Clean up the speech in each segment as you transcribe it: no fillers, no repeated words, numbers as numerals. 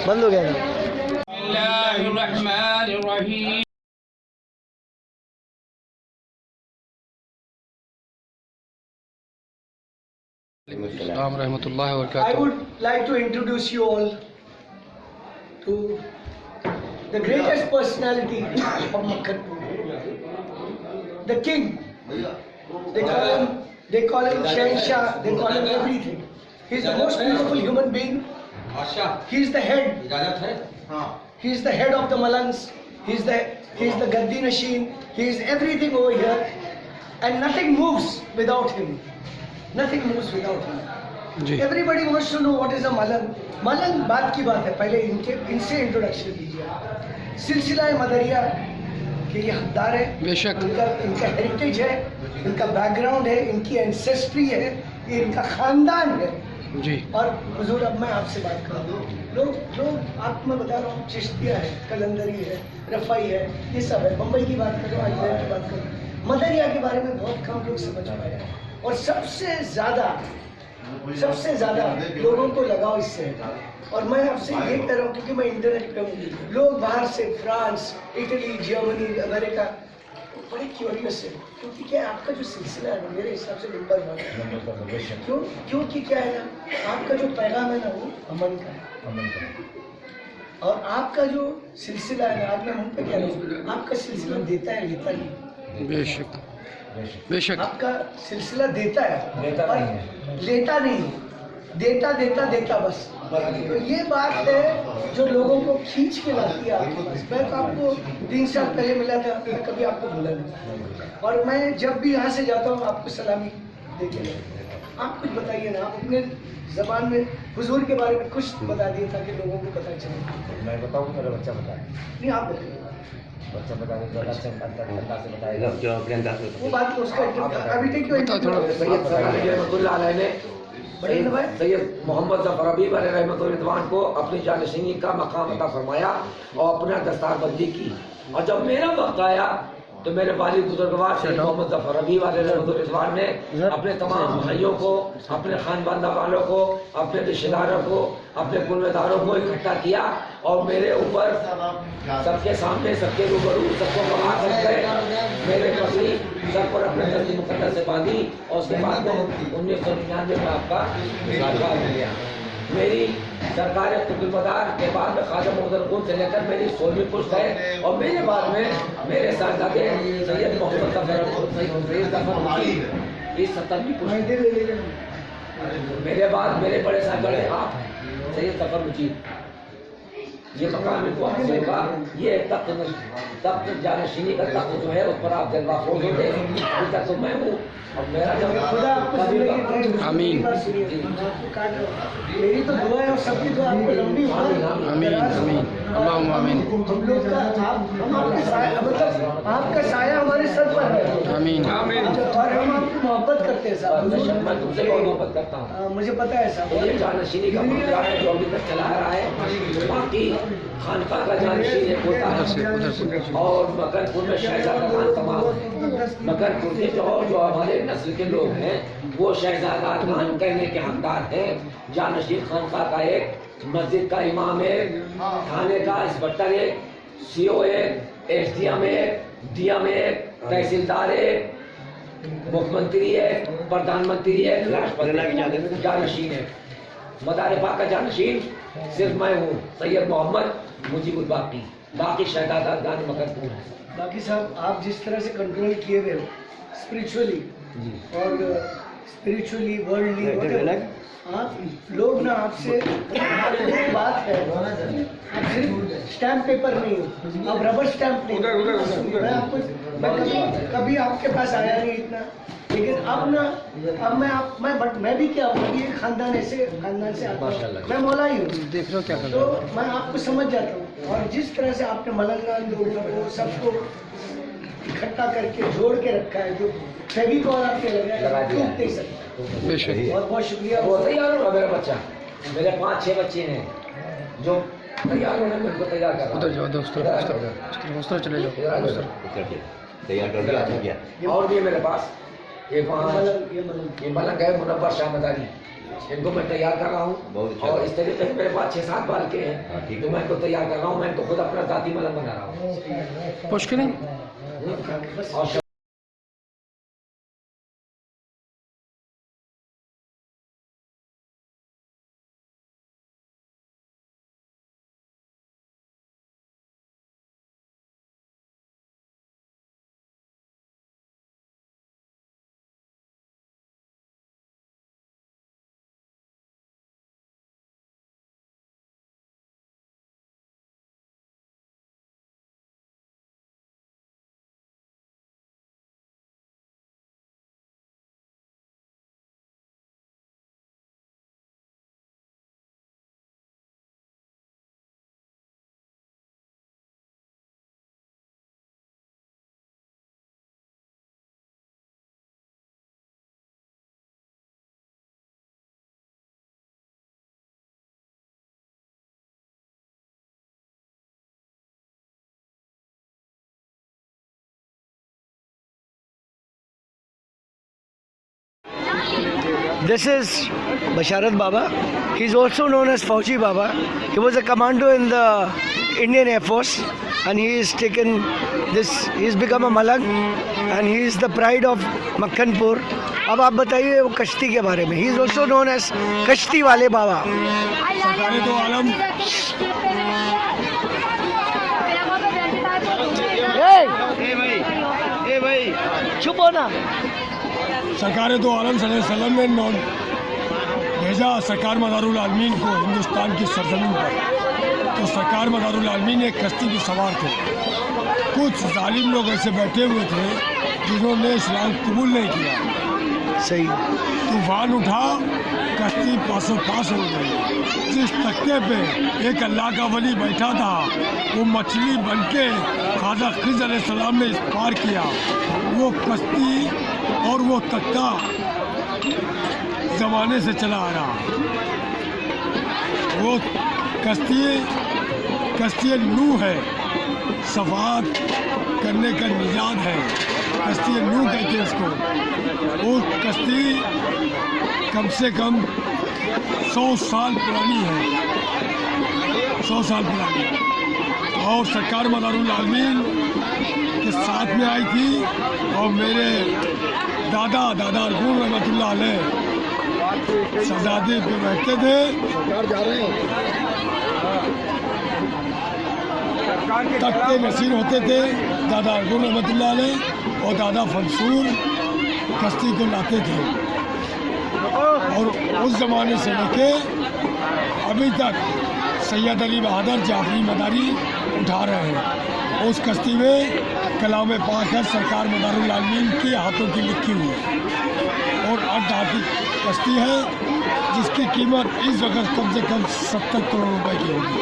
बंद हो गया था। I would like to introduce you all to the greatest personality of Makkanpur, the king. They call him Shahenshah, they call him everything. He is the most beautiful human being. He is the head. He is the head of the Malangs. He is the Gaddi Nashin. He is everything over here, and nothing moves without him. Nothing moves without him. Everybody wants to know what is a Malang. Malang बात की बात है, पहले इनसे introduction कीजिए। सिलसिला मदरिया के ये हकदार है, बेशक इनका हेरिटेज है, इनका बैकग्राउंड है, इनकी एंसेस्ट्री है, ये इनका खानदान है जी। और हुजूर अब मैं आपसे बात कर रहा हूँ, लोग आपको मैं बता रहा हूँ, चिश्तिया है, कलंदरी है, रफ़ाई है, ये सब है। बम्बई की बात करो, अजमेर की बात करो, मदरिया के बारे में बहुत कम लोग समझ पाए हैं। और सबसे ज़्यादा लोगों को लगाव इससे है। और मैं आपसे ये कह रहा हूँ क्योंकि मैं इंटरनेट पे हूँ, लोग बाहर से फ्रांस, इटली, जर्मनी, अमेरिका बड़े क्यूरियस है, क्योंकि क्या आपका जो सिलसिला है मेरे हिसाब से नंबर 1 है। क्योंकि क्या है ना, आपका जो पैगाम है ना वो अमन का है, और आपका जो सिलसिला है ना, आज मैं मुझ पे कह रहा हूँ, आपका सिलसिला देता है, लेता नहीं। बेशक आपका सिलसिला देता है, लेता नहीं, देता बस। तो ये बात है जो लोगों को खींच के लाती है आपके पास। मैं तो आपको 3 साल पहले मिला था, मैं कभी आपको भूला नहीं, और मैं जब भी यहाँ से जाता हूँ आपको सलामी देके जाता। आप कुछ बताइए ना, आप अपने ज़बान में हुजूर के बारे में कुछ बता दिए ताकि लोगों को पता चले। मैं बताऊँ, मेरा बच्चा बताए नहीं, आप बताइए। बच्चा बताने से बताएगा वो बात तो उसका अभी तक सैयद मोहम्मद जफर हबीब रहमतुल्लाह को अपनी जानशीनी का मकाम अता फरमाया और अपना दस्तारबंदी की। और जब मेरा वक्त आया तो मेरे वालिद बुजुर्गवार सैयद मोहम्मद जफर हबीब रहमतुल्लाह ने अपने तमाम भाइयों को, अपने खानदान वालों को, अपने रिश्तेदारों को, अपने कुलवेदारों को इकट्ठा किया और मेरे ऊपर सबके सामने, सबके रूबरू, सबको बहा करके मेरे पत्नी सर पर अपने दस्ती मुकद्दर से बांधी और उसके बाद में 1999 में आपका विशाल लिया। मेरी सरकार कुतुबदार के बाद में ख्वाजा मोहम्मद से लेकर मेरी 16वीं पुश्त है, और मेरे बाद में मेरे साहबजादे सैयद मोहम्मद जफर इस 17वीं पुश्त। मेरे बाद मेरे बड़े साहबजादे आप सैयद जफर मुजीब। ये मकाम इनको आपसे होगा, ये तख्त जानशीनी का तख्त जो है उस पर आप जब वाफोज होते हैं, अभी तक तो मैं हूँ और मेरा जब आमीन। मेरी तो दुआ है और सबकी दुआ आपको लंबी हो। आमीन आमीन आमीन। हम लोग का हम आपके साया, मतलब आपका साया हमारे सर पर है। आमीन आमीन। और हम आपको मोहब्बत करते हैं साहब। मैं तुमसे बहुत मोहब्बत करता हूँ, मुझे पता है साहब। ये जानशीनी का मामला है जो अभी तक चला रहा है। बाकी खानका का जानशीन एक होता है, और मकनपुर में शहजादा खान तमाम है। मकनपुर के जो हमारे नस्ल के लोग हैं वो शहजादा खान कहने के हकदार हैं। जानशीन खानका का एक, मस्जिद का इमाम है, थाने का इंस्पेक्टर है, CO है, SDM है, DM है, तहसीलदार है, मुख्यमंत्री है, प्रधानमंत्री है, जानशीन है। मदार पाक का जानशीन सिर्फ मैं हूँ, सैयद मोहम्मद मुजीबुल बाकी। बाकी शहजादा गान मकनपुर है। बाकी साहब आप जिस तरह से कंट्रोल किए हुए हो स्पिरिचुअली और स्पिरिचुअली वर्ल्डली, आप लोग ना आपसे बात है, आप सिर्फ स्टैम्प पेपर नहीं हो, आप रबर स्टैम्प नहीं। मैं कभी आपके पास आया नहीं इतना, लेकिन अब मैं भी क्या हूँ, ये खानदान से आता हूँ, मैं मौला ही हूँ, देख लो क्या कर तो मैं आपको समझ जाता हूँ। और जिस तरह से आपने मलंगान लोगों को सबको इकट्ठा करके जोड़ के रखा है, जो फेविकॉल आपके लगा टूट नहीं सकता। बहुत बहुत शुक्रिया। वो तैयार होगा मेरा बच्चा, मेरे 5-6 बच्चे हैं जो तैयार होने में उनको तैयार कर रहा हूँ। दोस्तों चले जाओ, तैयार कर दिया। और भी है मेरे पास, ये मलंग है मुनव्वर शाह मदारी, इनको मैं तैयार कर रहा हूँ और इस तरीके से मेरे पास 6-7 बाल के हैं, तो मैं इनको तैयार कर रहा हूँ, मैं इनको खुद अपना जाती मलंग बना रहा हूँ। पुष्क नहीं और This is Basharat Baba. He is also known as Fauji Baba. He was a commando in the Indian Air Force, and he is taken this. He has become a Malang, and he is the pride of Makkanpur. अब आप बताइए वो कश्ती के बारे में. He is also known as कश्ती वाले बाबा. सरकारे दो आलम ए भाई चुप हो ना. सरकार दो आलम सल्लल्लाहु अलैहि वसल्लम ने भेजा सरकार मदारुल आलमीन को हिंदुस्तान की सरजमीन पर, तो सरकार मदारुल आलमीन एक कश्ती की सवार थे. कुछ जालिम लोग ऐसे बैठे हुए थे जिन्होंने इस्लाम कबूल नहीं किया. सही. तूफान उठा, कश्ती पासों पास हो गई. जिस तख्ते पे एक अल्लाह का वली बैठा था वो मछली बनके ख्वाजा खिज़र अलैहिस्सलाम ने इस पार किया. वो कश्ती और वो तख्ता ज़माने से चला आ रहा. वो कश्ती नूह है, सफ़ात करने का निजात है. कश्ती नूह कहते हैं इसको. वो कश्ती कम से कम 100 साल पुरानी है, 100 साल पुरानी. और सरकार मदारुल आलमीन के साथ में आई थी, और मेरे दादा अरगुन रहमतुल्लाह अलैह शहजादे पे बैठते थे. तख्ते नसीर होते थे दादा अरगुन रहमतुल्लाह अलैह, और दादा फंसूर कश्ती को लाते थे. और उस ज़माने से लेके अभी तक सैयद अली बहादुर जाफरी मदारी उठा रहे हैं. उस कश्ती में कलाम पाक है सरकार मदारुल आलमीन के हाथों की लिखी हुई, और 8 हाथी कश्ती है जिसकी कीमत इस वक्त कम से कम 70 करोड़ रुपए की होगी.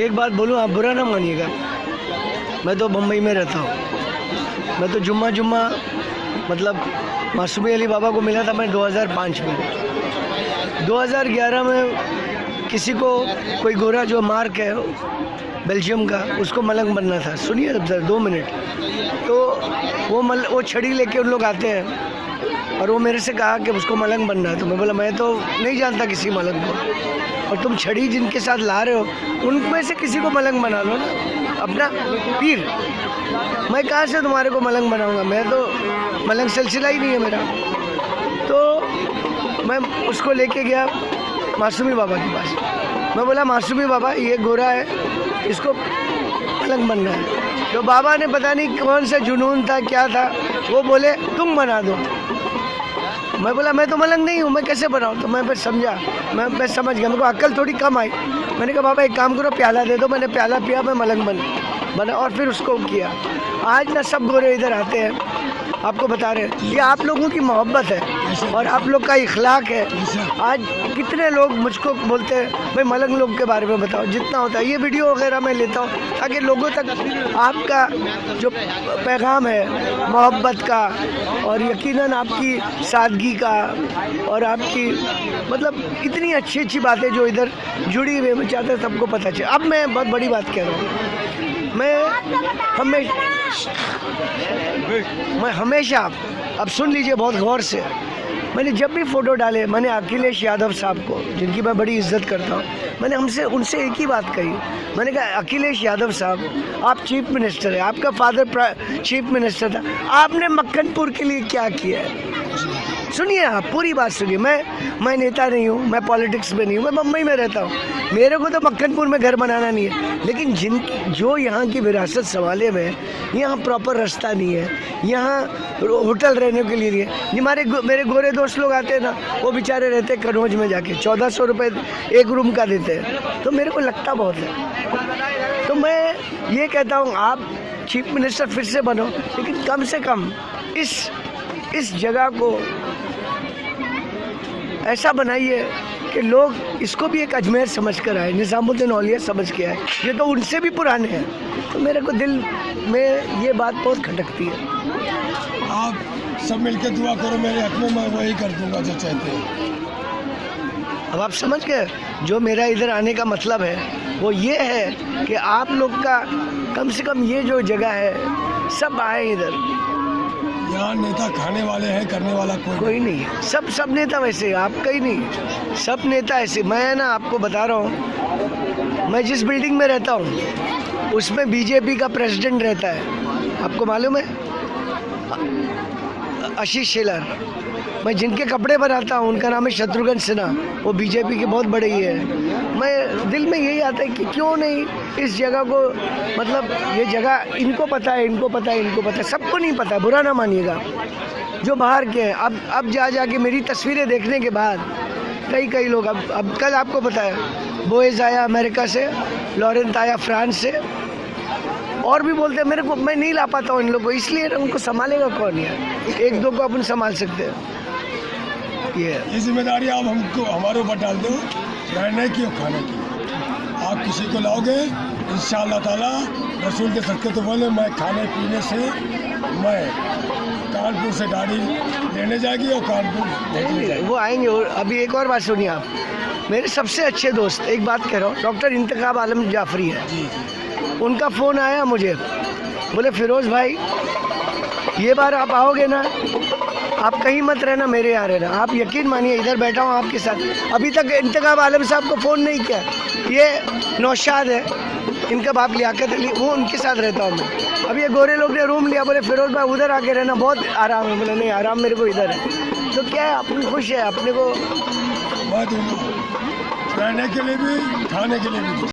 एक बात बोलूँ, आप बुरा ना मानिएगा, मैं तो बम्बई में रहता हूँ. मैं तो जुम्मा मतलब मासूमी अली बाबा को मिला था मैं 2005 में. 2011 में किसी को कोई गोरा जो मार्क है बेल्जियम का, उसको मलंग बनना था. सुनिए सर 2 मिनट. तो वो छड़ी लेके उन लोग आते हैं और वो मेरे से कहा कि उसको मलंग बनना है. तो मैं बोला मैं तो नहीं जानता किसी मलंग को, और तुम छड़ी जिनके साथ ला रहे हो उनमें से किसी को मलंग बना लो ना, अपना पीर. मैं कहाँ से तुम्हारे को मलंग बनाऊंगा, मैं तो मलंग सिलसिला ही नहीं है मेरा. तो मैं उसको लेके गया मासूमी बाबा के पास. मैं बोला मासूमी बाबा ये गोरा है, इसको मलंग बनना है. तो बाबा ने पता नहीं कौन सा जुनून था क्या था, वो बोले तुम बना दो. मैं बोला मैं तो मलंग नहीं हूँ, मैं कैसे बनाऊँ. तो मैं फिर समझा, मैं समझ गया, मेरे को अक्ल थोड़ी कम आई. मैंने कहा बाबा एक काम करो प्याला दे दो. मैंने प्याला पिया, मैं मलंग बना और फिर उसको किया. आज ना सब गोरे इधर आते हैं, आपको बता रहे हैं, ये आप लोगों की मोहब्बत है और आप लोग का इखलाक है. आज कितने लोग मुझको बोलते हैं भाई मलंग लोग के बारे में बताओ, जितना होता है ये वीडियो वगैरह मैं लेता हूँ ताकि लोगों तक आपका जो पैगाम है मोहब्बत का, और यकीनन आपकी सादगी का, और आपकी मतलब इतनी अच्छी बातें जो इधर जुड़ी हुई, मैं चाहता सबको पता चले. अब मैं बहुत बड़ी बात कह रहा हूँ. मैं हमेशा, अब सुन लीजिए बहुत गौर से, मैंने जब भी फ़ोटो डाले, मैंने अखिलेश यादव साहब को, जिनकी मैं बड़ी इज्जत करता हूँ, मैंने उनसे एक ही बात कही। मैंने कहा अखिलेश यादव साहब, आप चीफ मिनिस्टर हैं, आपका फादर चीफ मिनिस्टर था, आपने मक्खनपुर के लिए क्या किया है? सुनिए, आप पूरी बात सुनिए। मैं नेता नहीं हूँ, मैं पॉलिटिक्स में नहीं हूँ, मैं मुंबई में रहता हूँ, मेरे को तो मक्खनपुर में घर बनाना नहीं है, लेकिन जो यहाँ की विरासत संभाले में, यहाँ प्रॉपर रास्ता नहीं है, यहाँ होटल रहने के लिए नहीं है। मेरे गोरे दोस्त लोग आते हैं ना, वो बेचारे रहते हैं कन्नौज में जाके, 1400 रुपये एक रूम का देते हैं, तो मेरे को लगता बहुत है। तो मैं ये कहता हूँ, आप चीफ मिनिस्टर फिर से बनो, लेकिन कम से कम इस जगह को ऐसा बनाइए कि लोग इसको भी एक अजमेर समझ कर आए, निज़ामुद्दीन औलिया समझ के आए। ये तो उनसे भी पुराने हैं, तो मेरे को दिल में ये बात बहुत खटकती है। आप सब मिलकर दुआ करो मेरे हक में, मैं वही कर दूंगा जो चाहते हैं। अब आप समझ गए, जो मेरा इधर आने का मतलब है वो ये है कि आप लोग का कम से कम ये जो जगह है, सब आए इधर। यहाँ नेता खाने वाले हैं, करने वाला कोई नहीं है। सब नेता वैसे, आपका ही नहीं, सब नेता ऐसे। मैं ना आपको बता रहा हूँ, मैं जिस बिल्डिंग में रहता हूँ उसमें बीजेपी का प्रेसिडेंट रहता है, आपको मालूम है, आशीष शेलार। मैं जिनके कपड़े बनाता हूँ उनका नाम है शत्रुघ्न सिन्हा, वो बीजेपी के बहुत बड़े ही है। मैं दिल में यही आता है कि क्यों नहीं इस जगह को, मतलब ये जगह इनको पता है, सबको नहीं पता है, बुरा ना मानिएगा, जो बाहर के हैं। अब जाके मेरी तस्वीरें देखने के बाद कई लोग, अब कल आपको पता है बोएज आया अमेरिका से, लॉरेंस आया फ्रांस से, और भी बोलते हैं मेरे को, मैं नहीं ला पाता हूँ इन लोगों को, इसलिए उनको संभालेगा कौन है? एक दो को अपन संभाल सकते हैं। ये जिम्मेदारी आप हमको हमारे ऊपर डाल दो, रहने की और खाने की। आप किसी को लाओगे इंशाअल्लाह ताला, रसूल के सदक़े तो बोले, मैं खाने पीने से, मैं कानपुर से गाड़ी लेने जाएगी और कानपुर भेजने जाएगी। वो आएंगे। और अभी एक और बात सुनिए आप, मेरे सबसे अच्छे दोस्त, एक बात कह रहा हूँ, डॉक्टर इंतखाब आलम जाफरी है, उनका फ़ोन आया मुझे, बोले फिरोज़ भाई ये बार आप आओगे ना, आप कहीं मत रहना, मेरे यहाँ रहना। आप यकीन मानिए, इधर बैठा हूँ आपके साथ, अभी तक इंतखाब आलम साहब को फ़ोन नहीं किया। ये नौशाद है, इनका बाप लियाकत अली, वो उनके साथ रहता हूँ मैं। अब ये गोरे लोग ने रूम लिया, बोले फिरोज़ भाई उधर आके रहना, बहुत आराम है। बोले नहीं, आराम मेरे को इधर है। तो क्या है, अपनी खुश है, अपने को रहने के लिए भी, खाने के लिए भी।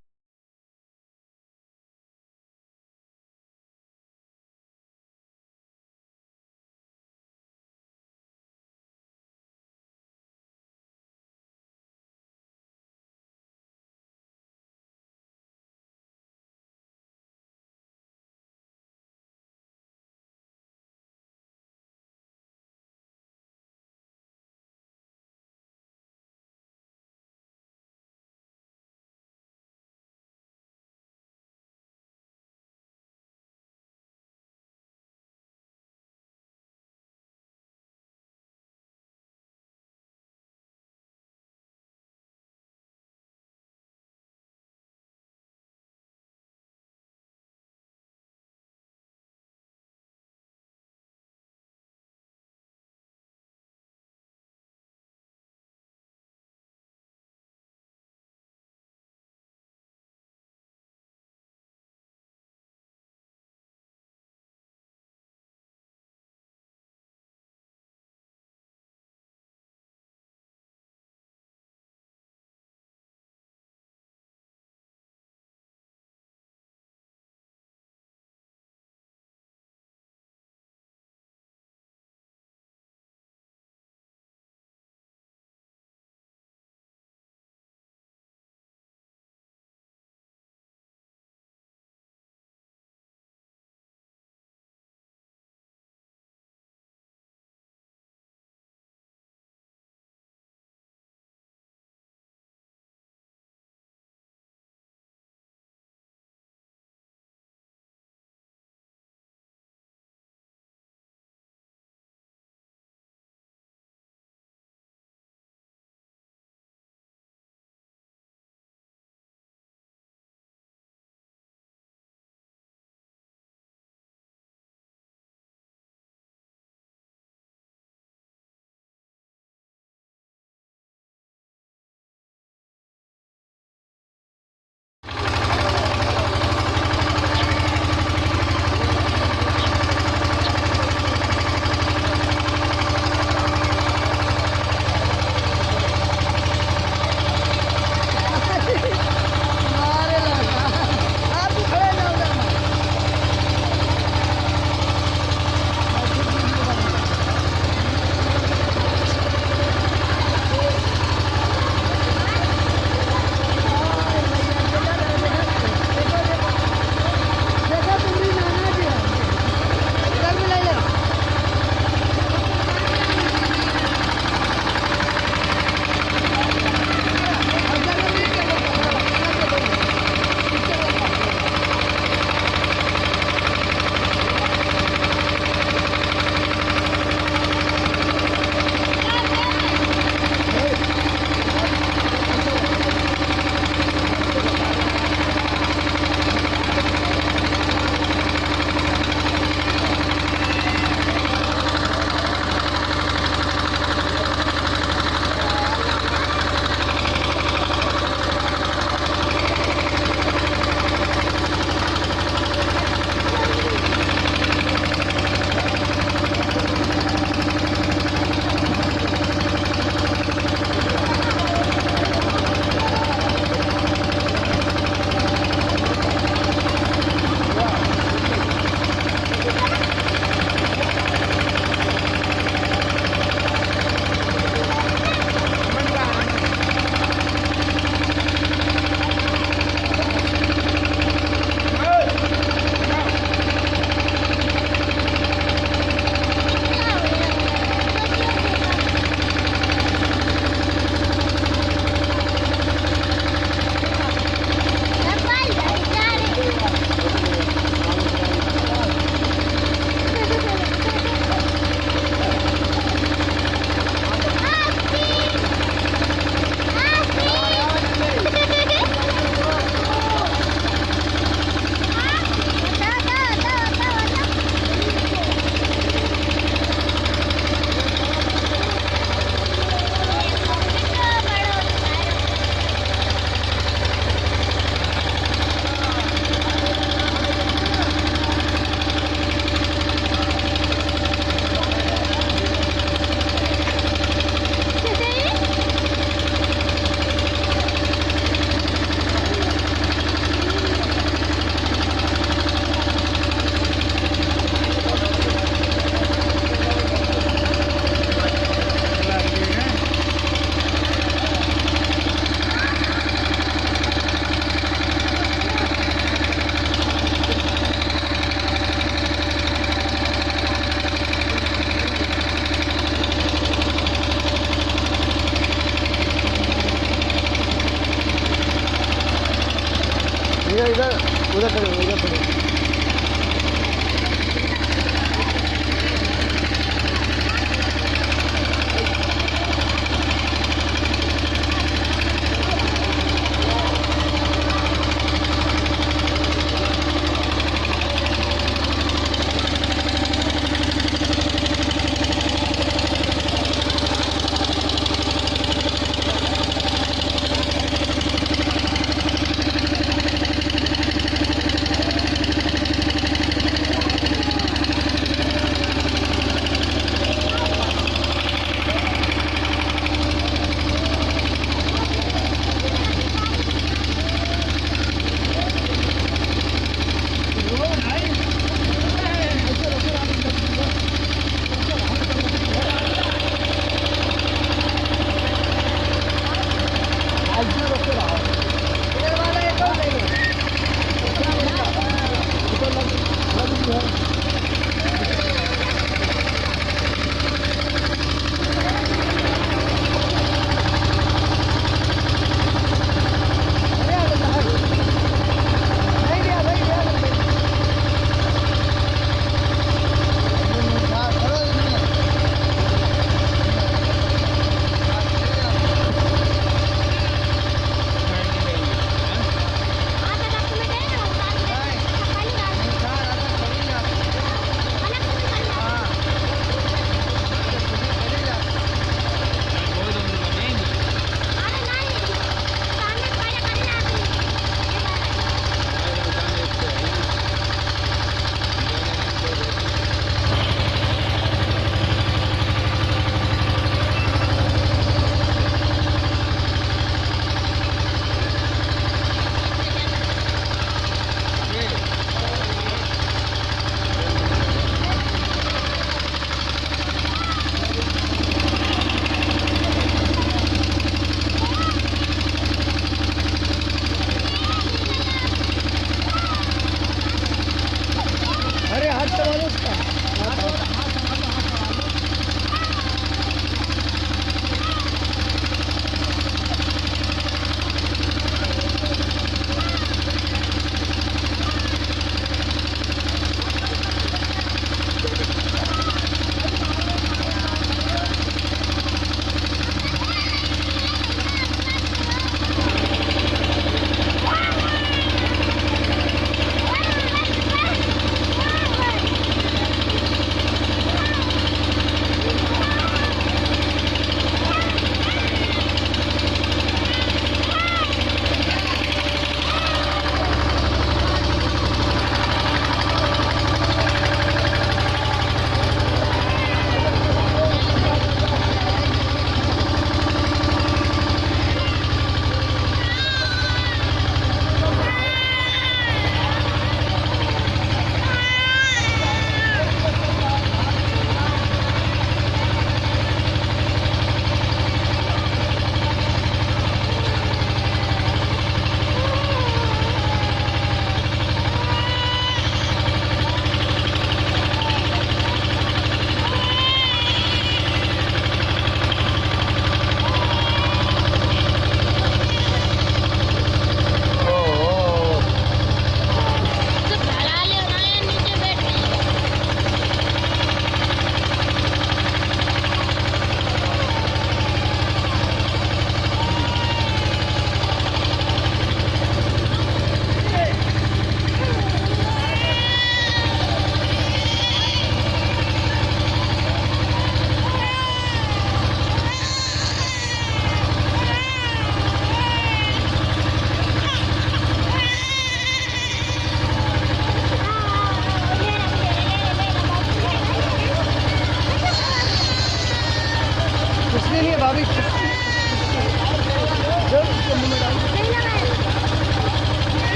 इधर इधर उधर खड़े उधर खड़े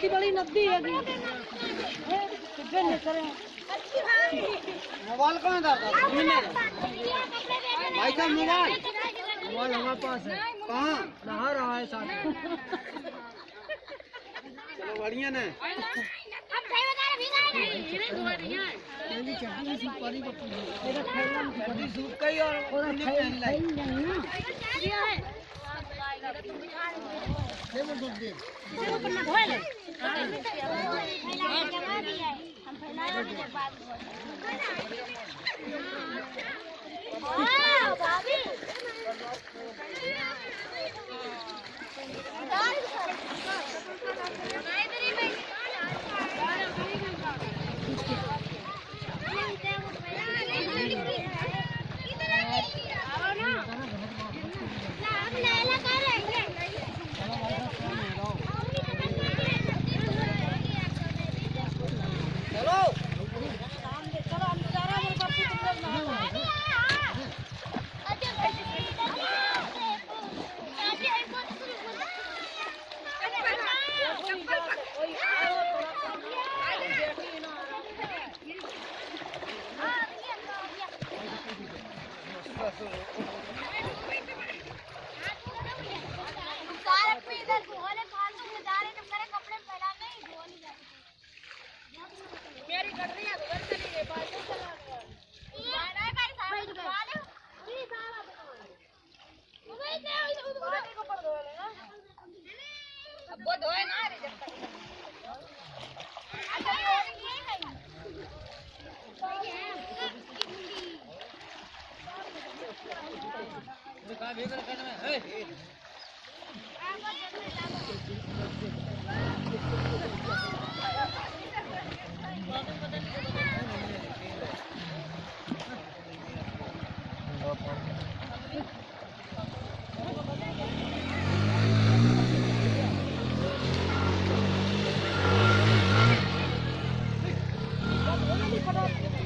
एडी बड़ी नदी है मोबाइल कहाँ था भाई साहब? मोबाइल हमारे पास है। कहाँ नहा रहा है साथ में। चलो बढ़िया ना। सूख गई और मेरी कर रही है तो चली गई बात चला गया अब वो धोए ना रे जब तक अच्छा ये कहाँ भेज रखा है? है